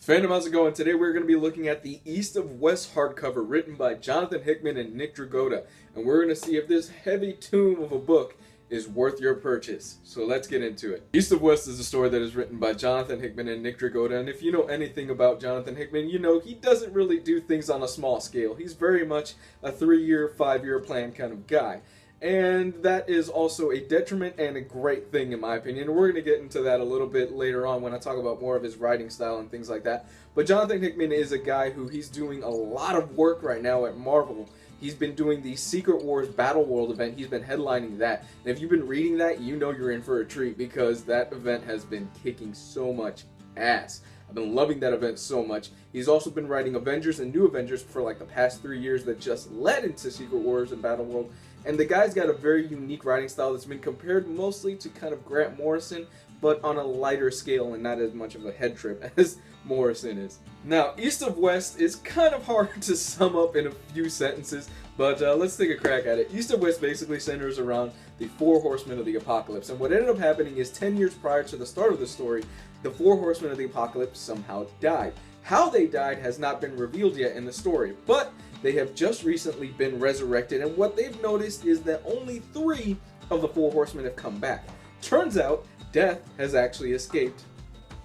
Fandom, how's it going? Today we're going to be looking at the East of West hardcover written by Jonathan Hickman and Nick Dragotta, and we're going to see if this heavy tome of a book is worth your purchase. So let's get into it. East of West is a story that is written by Jonathan Hickman and Nick Dragotta, and if you know anything about Jonathan Hickman, you know he doesn't really do things on a small scale. He's very much a 3-year, 5-year plan kind of guy. And that is also a detriment and a great thing in my opinion. We're going to get into that a little bit later on when I talk about more of his writing style and things like that. But Jonathan Hickman is a guy who he's doing a lot of work right now at Marvel. He's been doing the Secret Wars Battle World event. He's been headlining that. And if you've been reading that, you know you're in for a treat because that event has been kicking so much ass. I've been loving that event so much. He's also been writing Avengers and New Avengers for like the past 3 years that just led into Secret Wars and Battle World. And the guy's got a very unique writing style that's been compared mostly to kind of Grant Morrison, but on a lighter scale and not as much of a head trip as Morrison is. Now, East of West is kind of hard to sum up in a few sentences, but let's take a crack at it. East of West basically centers around the 4 horsemen of the apocalypse, and what ended up happening is 10 years prior to the start of the story, the 4 horsemen of the apocalypse somehow died. How they died has not been revealed yet in the story, but they have just recently been resurrected, and what they've noticed is that only 3 of the 4 horsemen have come back. Turns out, Death has actually escaped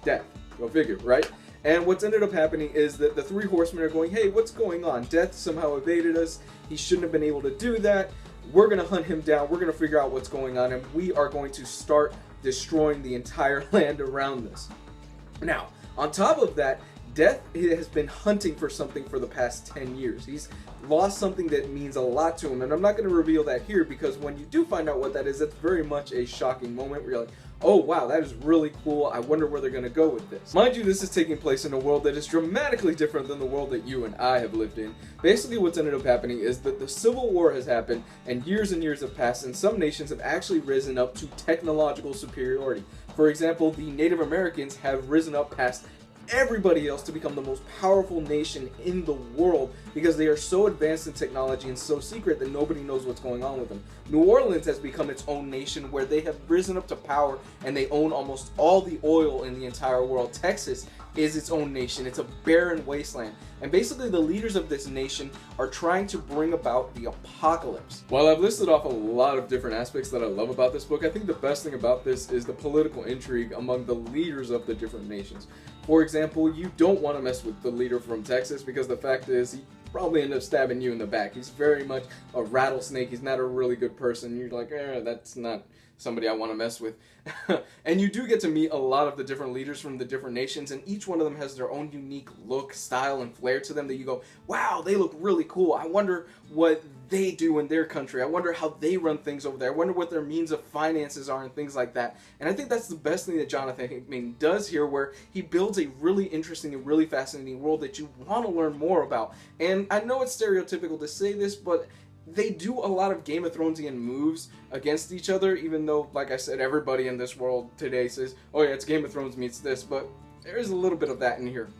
death. Go figure, right? And what's ended up happening is that the 3 horsemen are going, hey, what's going on? Death somehow evaded us. He shouldn't have been able to do that. We're going to hunt him down. We're going to figure out what's going on, and we are going to start destroying the entire land around us. Now, on top of that, Death has been hunting for something for the past 10 years. He's lost something that means a lot to him, and I'm not going to reveal that here because when you do find out what that is, it's very much a shocking moment where you're like, oh wow, that is really cool. I wonder where they're going to go with this. Mind you, this is taking place in a world that is dramatically different than the world that you and I have lived in. Basically, what's ended up happening is that the Civil War has happened, and years have passed, and some nations have actually risen up to technological superiority. For example, the Native Americans have risen up past everybody else to become the most powerful nation in the world because they are so advanced in technology and so secret that nobody knows what's going on with them. New Orleans has become its own nation where they have risen up to power and they own almost all the oil in the entire world. Texas is its own nation. It's a barren wasteland. And basically the leaders of this nation are trying to bring about the apocalypse. While I've listed off a lot of different aspects that I love about this book, I think the best thing about this is the political intrigue among the leaders of the different nations. For example, you don't want to mess with the leader from Texas because the fact is he probably end up stabbing you in the back. He's very much a rattlesnake. He's not a really good person. You're like, that's not somebody I want to mess with. And you do get to meet a lot of the different leaders from the different nations, and each one of them has their own unique look, style, and flair to them that you go, wow, they look really cool. I wonder what they do in their country. I wonder how they run things over there. I wonder what their means of finances are and things like that. And I think that's the best thing that Jonathan Hickman does here, where he builds a really interesting and really fascinating world that you want to learn more about. And I know it's stereotypical to say this, but they do a lot of Game of Thronesian moves against each other, even though, like I said, everybody in this world today says, oh yeah, it's Game of Thrones meets this, but there is a little bit of that in here,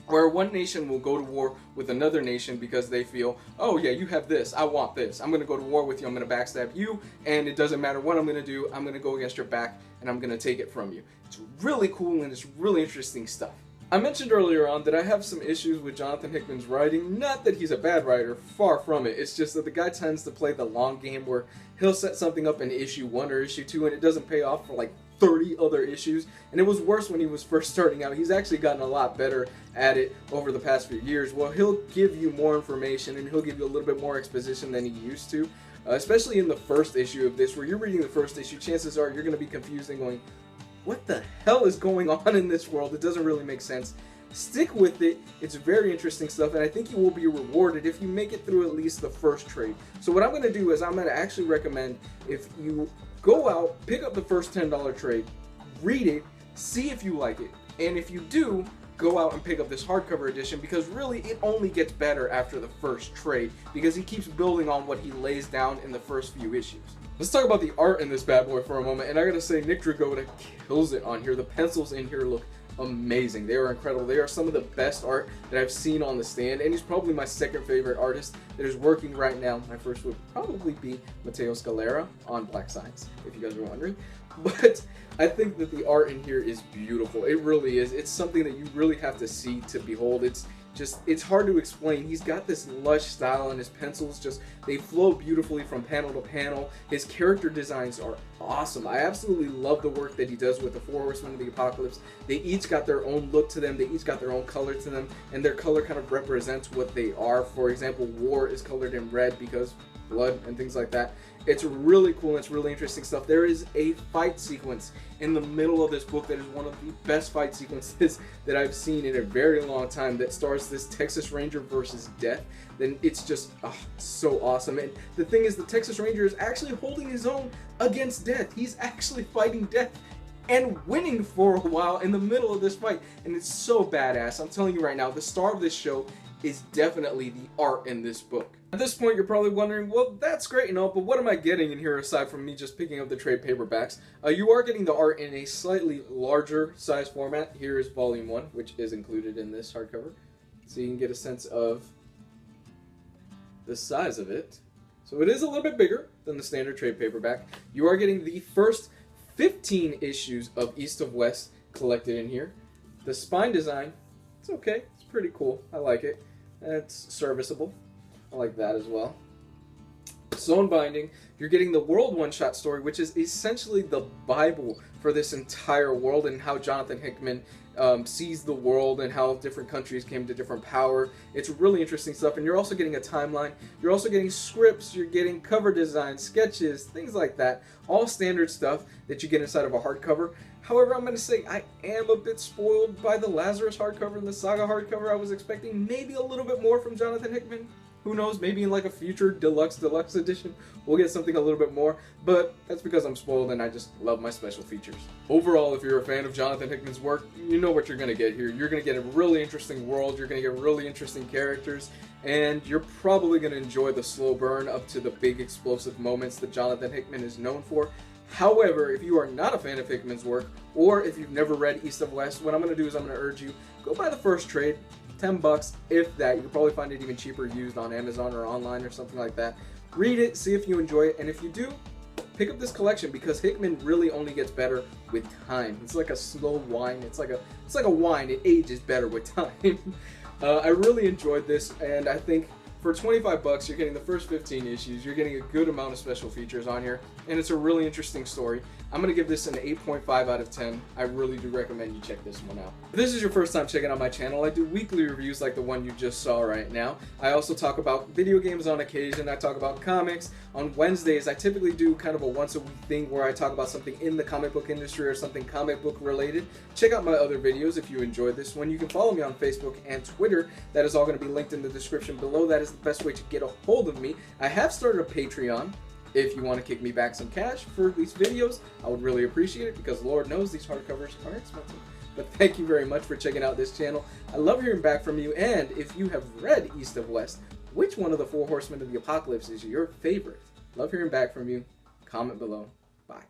where one nation will go to war with another nation because they feel, oh yeah, you have this, I want this, I'm going to go to war with you, I'm going to backstab you, and it doesn't matter what I'm going to do, I'm going to go against your back, and I'm going to take it from you. It's really cool, and it's really interesting stuff. I mentioned earlier on that I have some issues with Jonathan Hickman's writing. Not that he's a bad writer, far from it. It's just that the guy tends to play the long game where he'll set something up in issue 1 or issue 2 and it doesn't pay off for like 30 other issues. And it was worse when he was first starting out. He's actually gotten a lot better at it over the past few years. Well, he'll give you more information and he'll give you a little bit more exposition than he used to. Especially in the first issue of this, where you're reading the first issue, chances are you're going to be confused and going, what the hell is going on in this world? It doesn't really make sense. Stick with it. It's very interesting stuff, and I think you will be rewarded if you make it through at least the first trade. So what I'm going to do is I'm going to actually recommend if you go out, pick up the first $10 trade, read it, see if you like it, and if you do, go out and pick up this hardcover edition because really it only gets better after the first trade because he keeps building on what he lays down in the first few issues. Let's talk about the art in this bad boy for a moment, and I gotta say Nick Dragotta kills it on here. The pencils in here look amazing. They are incredible. They are some of the best art that I've seen on the stand, and he's probably my second favorite artist that is working right now. My first would probably be Matteo Scalera on Black Science, if you guys are wondering. But I think that the art in here is beautiful. It really is. It's something that you really have to see to behold. It's hard to explain. He's got this lush style, and his pencils they flow beautifully from panel to panel. His character designs are awesome. I absolutely love the work that he does with the Four Horsemen of the Apocalypse. They each got their own look to them. They each got their own color to them, and their color kind of represents what they are. For example, War is colored in red because blood and things like that. It's really cool and it's really interesting stuff. There is a fight sequence in the middle of this book that is one of the best fight sequences that I've seen in a very long time, that stars this Texas Ranger versus Death. Then it's just so awesome. And the thing is, the Texas Ranger is actually holding his own against Death. He's actually fighting Death and winning for a while in the middle of this fight, and it's so badass. I'm telling you right now, the star of this show is definitely the art in this book. At this point, you're probably wondering, well, that's great and all, but what am I getting in here aside from me just picking up the trade paperbacks? You are getting the art in a slightly larger size format. Here is Volume 1, which is included in this hardcover, so you can get a sense of the size of it. So it is a little bit bigger than the standard trade paperback. You are getting the first 15 issues of East of West collected in here. The spine design, it's okay. It's pretty cool. I like it. It's serviceable. I like that as well. Sewn binding, you're getting the World One-Shot story, which is essentially the Bible for this entire world, and how Jonathan Hickman sees the world and how different countries came to different power. It's really interesting stuff, and you're also getting a timeline. You're also getting scripts, you're getting cover designs, sketches, things like that. All standard stuff that you get inside of a hardcover. However, I'm going to say I am a bit spoiled by the Lazarus hardcover and the Saga hardcover. I was expecting maybe a little bit more from Jonathan Hickman. Who knows, maybe in like a future deluxe edition, we'll get something a little bit more, but that's because I'm spoiled and I just love my special features. Overall, if you're a fan of Jonathan Hickman's work, you know what you're going to get here. You're going to get a really interesting world, you're going to get really interesting characters, and you're probably going to enjoy the slow burn up to the big explosive moments that Jonathan Hickman is known for. However, if you are not a fan of Hickman's work, or if you've never read East of West, what I'm going to do is I'm going to urge you, go buy the first trade. 10 bucks, if that. You can probably find it even cheaper used on Amazon or online or something like that. Read it, see if you enjoy it, and if you do, pick up this collection, because Hickman really only gets better with time. It's like a slow wine. It's like a wine. It ages better with time. I really enjoyed this, and I think for 25 bucks, you're getting the first 15 issues. You're getting a good amount of special features on here, and it's a really interesting story. I'm going to give this an 8.5 out of 10. I really do recommend you check this one out. If this is your first time checking out my channel, I do weekly reviews like the one you just saw right now. I also talk about video games on occasion. I talk about comics. On Wednesdays, I typically do kind of a once-a-week thing where I talk about something in the comic book industry or something comic book related. Check out my other videos if you enjoyed this one. You can follow me on Facebook and Twitter. That is all going to be linked in the description below. That is the best way to get a hold of me. I have started a Patreon. If you want to kick me back some cash for these videos, I would really appreciate it, because Lord knows these hardcovers are expensive. But thank you very much for checking out this channel. I love hearing back from you, and if you have read East of West, which one of the Four Horsemen of the Apocalypse is your favorite? Love hearing back from you. Comment below. Bye.